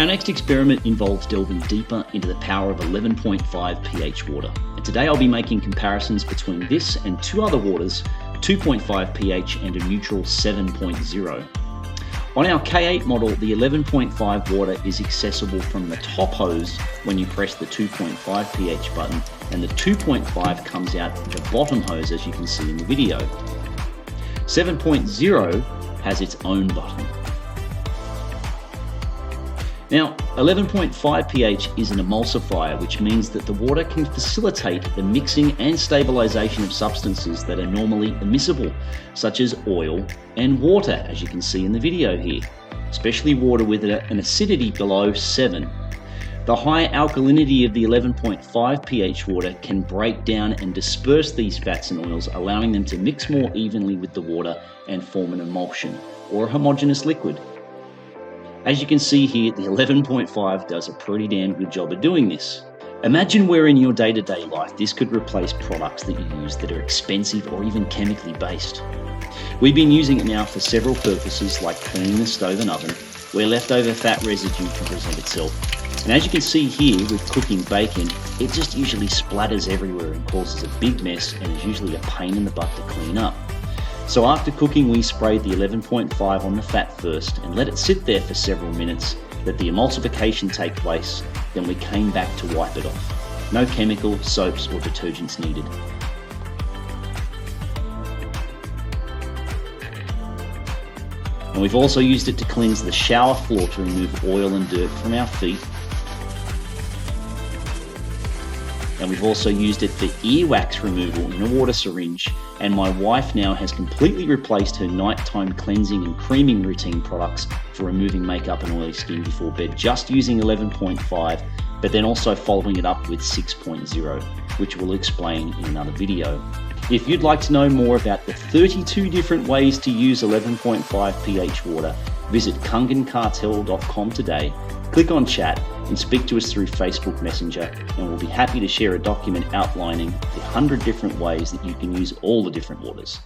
Our next experiment involves delving deeper into the power of 11.5 pH water. And today I'll be making comparisons between this and two other waters, 2.5 pH and a neutral 7.0. On our K8 model, the 11.5 water is accessible from the top hose when you press the 2.5 pH button, and the 2.5 comes out the bottom hose, as you can see in the video. 7.0 has its own button. Now, 11.5 pH is an emulsifier, which means that the water can facilitate the mixing and stabilization of substances that are normally immiscible, such as oil and water, as you can see in the video here, especially water with an acidity below 7. The high alkalinity of the 11.5 pH water can break down and disperse these fats and oils, allowing them to mix more evenly with the water and form an emulsion, or a homogeneous liquid. As you can see here, the 11.5 does a pretty damn good job of doing this. Imagine where in your day-to-day life this could replace products that you use that are expensive or even chemically based. We've been using it now for several purposes, like cleaning the stove and oven, where leftover fat residue can present itself. And as you can see here with cooking bacon, it just usually splatters everywhere and causes a big mess and is usually a pain in the butt to clean up. So after cooking, we sprayed the 11.5 on the fat first and let it sit there for several minutes, let the emulsification take place, then we came back to wipe it off. No chemical, soaps or detergents needed. And we've also used it to cleanse the shower floor to remove oil and dirt from our feet. And we've also used it for earwax removal in a water syringe, and my wife now has completely replaced her nighttime cleansing and creaming routine products for removing makeup and oily skin before bed, just using 11.5, but then also following it up with 6.0, which we'll explain in another video. If you'd like to know more about the 32 different ways to use 11.5 pH water, visit kangencartel.com today, click on chat and speak to us through Facebook Messenger, and we'll be happy to share a document outlining the 100 different ways that you can use all the different waters.